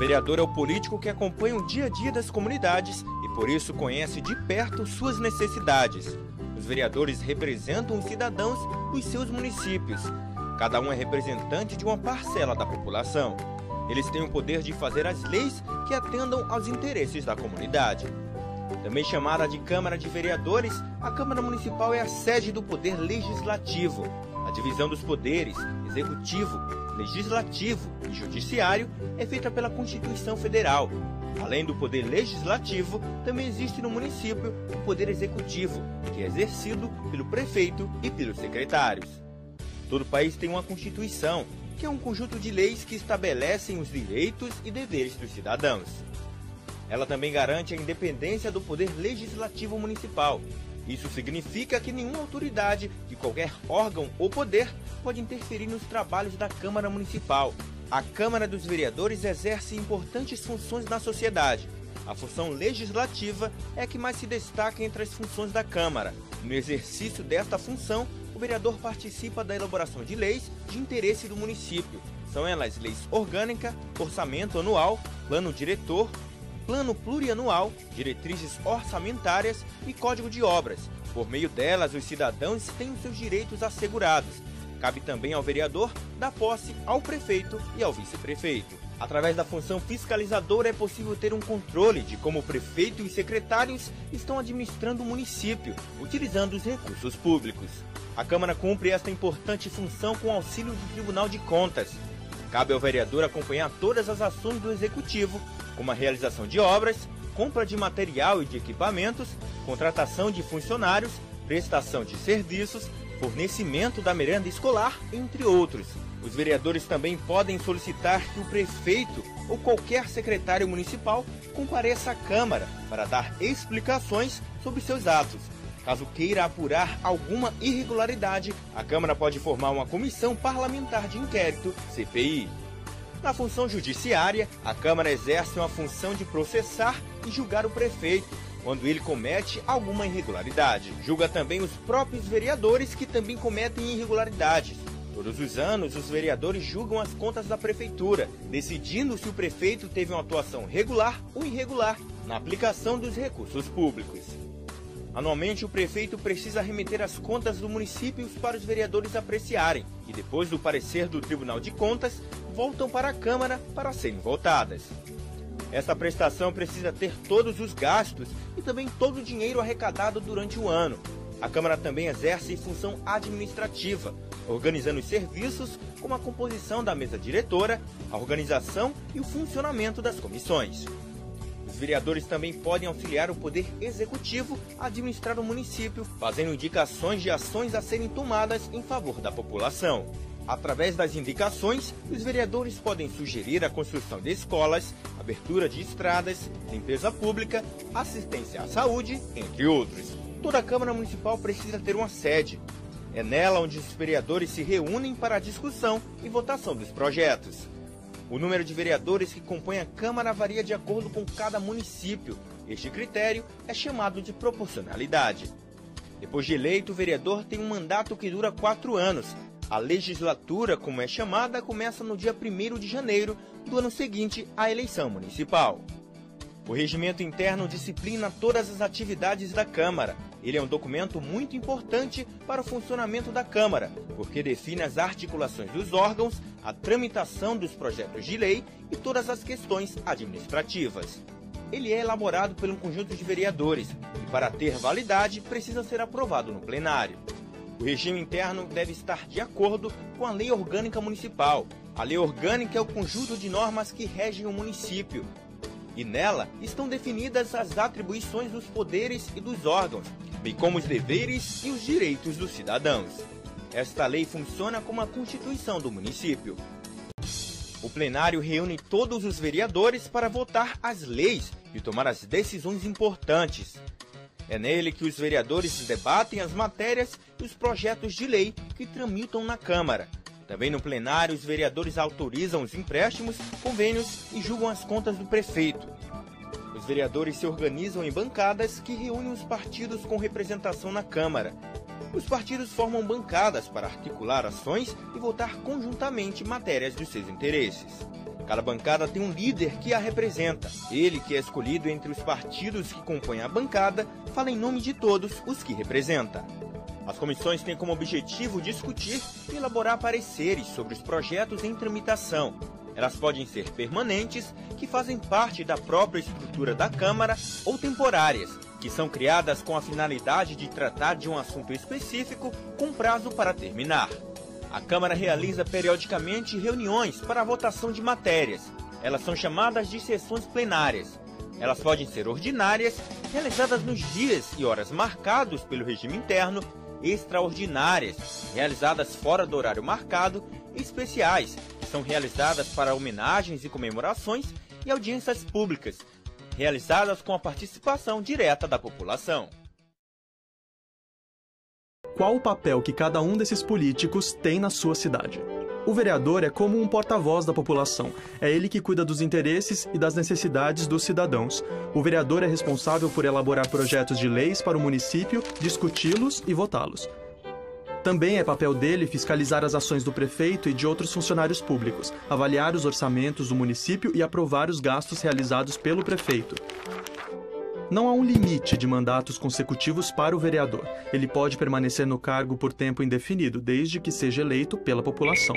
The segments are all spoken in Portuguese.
vereador é o político que acompanha o dia a dia das comunidades e por isso conhece de perto suas necessidades. Os vereadores representam os cidadãos dos seus municípios. Cada um é representante de uma parcela da população. Eles têm o poder de fazer as leis que atendam aos interesses da comunidade. Também chamada de Câmara de Vereadores, a Câmara Municipal é a sede do Poder Legislativo. A divisão dos poderes, Executivo, Legislativo e Judiciário, é feita pela Constituição Federal. Além do Poder Legislativo, também existe no município o Poder Executivo, que é exercido pelo prefeito e pelos secretários. Todo país tem uma Constituição, que é um conjunto de leis que estabelecem os direitos e deveres dos cidadãos. Ela também garante a independência do Poder Legislativo Municipal. Isso significa que nenhuma autoridade de qualquer órgão ou poder pode interferir nos trabalhos da Câmara Municipal. A Câmara dos Vereadores exerce importantes funções na sociedade. A função legislativa é a que mais se destaca entre as funções da Câmara. No exercício desta função, o vereador participa da elaboração de leis de interesse do município. São elas leis orgânica, orçamento anual, plano diretor, plano plurianual, diretrizes orçamentárias e código de obras. Por meio delas, os cidadãos têm os seus direitos assegurados. Cabe também ao vereador dar posse ao prefeito e ao vice-prefeito. Através da função fiscalizadora é possível ter um controle de como o prefeito e os secretários estão administrando o município, utilizando os recursos públicos. A Câmara cumpre esta importante função com auxílio do Tribunal de Contas. Cabe ao vereador acompanhar todas as ações do Executivo, como a realização de obras, compra de material e de equipamentos, contratação de funcionários, prestação de serviços, fornecimento da merenda escolar, entre outros. Os vereadores também podem solicitar que o prefeito ou qualquer secretário municipal compareça à Câmara para dar explicações sobre seus atos. Caso queira apurar alguma irregularidade, a Câmara pode formar uma comissão parlamentar de inquérito, CPI. Na função judiciária, a Câmara exerce uma função de processar e julgar o prefeito, quando ele comete alguma irregularidade. Julga também os próprios vereadores que também cometem irregularidades. Todos os anos, os vereadores julgam as contas da prefeitura, decidindo se o prefeito teve uma atuação regular ou irregular na aplicação dos recursos públicos. Anualmente, o prefeito precisa remeter as contas do município para os vereadores apreciarem e, depois do parecer do Tribunal de Contas, voltam para a Câmara para serem votadas. Esta prestação precisa ter todos os gastos e também todo o dinheiro arrecadado durante o ano. A Câmara também exerce função administrativa, organizando os serviços como a composição da mesa diretora, a organização e o funcionamento das comissões. Os vereadores também podem auxiliar o Poder Executivo a administrar o município, fazendo indicações de ações a serem tomadas em favor da população. Através das indicações, os vereadores podem sugerir a construção de escolas, abertura de estradas, limpeza pública, assistência à saúde, entre outros. Toda a Câmara Municipal precisa ter uma sede. É nela onde os vereadores se reúnem para a discussão e votação dos projetos. O número de vereadores que compõem a Câmara varia de acordo com cada município. Este critério é chamado de proporcionalidade. Depois de eleito, o vereador tem um mandato que dura 4 anos. A legislatura, como é chamada, começa no dia 1º de janeiro do ano seguinte à eleição municipal. O regimento interno disciplina todas as atividades da Câmara. Ele é um documento muito importante para o funcionamento da Câmara, porque define as articulações dos órgãos, a tramitação dos projetos de lei e todas as questões administrativas. Ele é elaborado por um conjunto de vereadores e, para ter validade, precisa ser aprovado no plenário. O regime interno deve estar de acordo com a Lei Orgânica Municipal. A Lei Orgânica é o conjunto de normas que regem o município. E nela estão definidas as atribuições dos poderes e dos órgãos, bem como os deveres e os direitos dos cidadãos. Esta lei funciona como a Constituição do município. O plenário reúne todos os vereadores para votar as leis e tomar as decisões importantes. É nele que os vereadores debatem as matérias e os projetos de lei que tramitam na Câmara. Também no plenário, os vereadores autorizam os empréstimos, convênios e julgam as contas do prefeito. Os vereadores se organizam em bancadas que reúnem os partidos com representação na Câmara. Os partidos formam bancadas para articular ações e votar conjuntamente matérias dos seus interesses. Cada bancada tem um líder que a representa. Ele, que é escolhido entre os partidos que compõem a bancada, fala em nome de todos os que representa. As comissões têm como objetivo discutir e elaborar pareceres sobre os projetos em tramitação. Elas podem ser permanentes, que fazem parte da própria estrutura da Câmara, ou temporárias, que são criadas com a finalidade de tratar de um assunto específico com prazo para terminar. A Câmara realiza periodicamente reuniões para a votação de matérias. Elas são chamadas de sessões plenárias. Elas podem ser ordinárias, realizadas nos dias e horas marcados pelo regime interno, extraordinárias, realizadas fora do horário marcado, e especiais, que são realizadas para homenagens e comemorações, e audiências públicas, realizadas com a participação direta da população. Qual o papel que cada um desses políticos tem na sua cidade? O vereador é como um porta-voz da população. É ele que cuida dos interesses e das necessidades dos cidadãos. O vereador é responsável por elaborar projetos de leis para o município, discuti-los e votá-los. Também é papel dele fiscalizar as ações do prefeito e de outros funcionários públicos, avaliar os orçamentos do município e aprovar os gastos realizados pelo prefeito. Não há um limite de mandatos consecutivos para o vereador. Ele pode permanecer no cargo por tempo indefinido, desde que seja eleito pela população.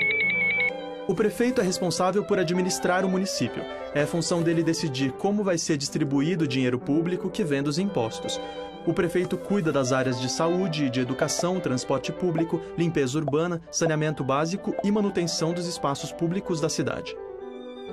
O prefeito é responsável por administrar o município. É função dele decidir como vai ser distribuído o dinheiro público que vem dos impostos. O prefeito cuida das áreas de saúde e de educação, transporte público, limpeza urbana, saneamento básico e manutenção dos espaços públicos da cidade.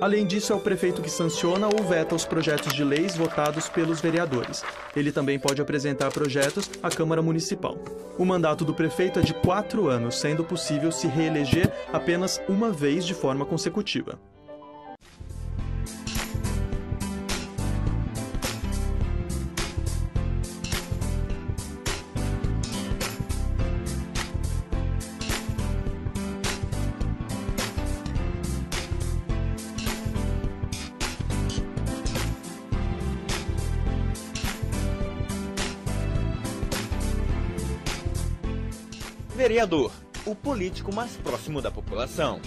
Além disso, é o prefeito que sanciona ou veta os projetos de leis votados pelos vereadores. Ele também pode apresentar projetos à Câmara Municipal. O mandato do prefeito é de 4 anos, sendo possível se reeleger apenas uma vez de forma consecutiva. Vereador, o político mais próximo da população.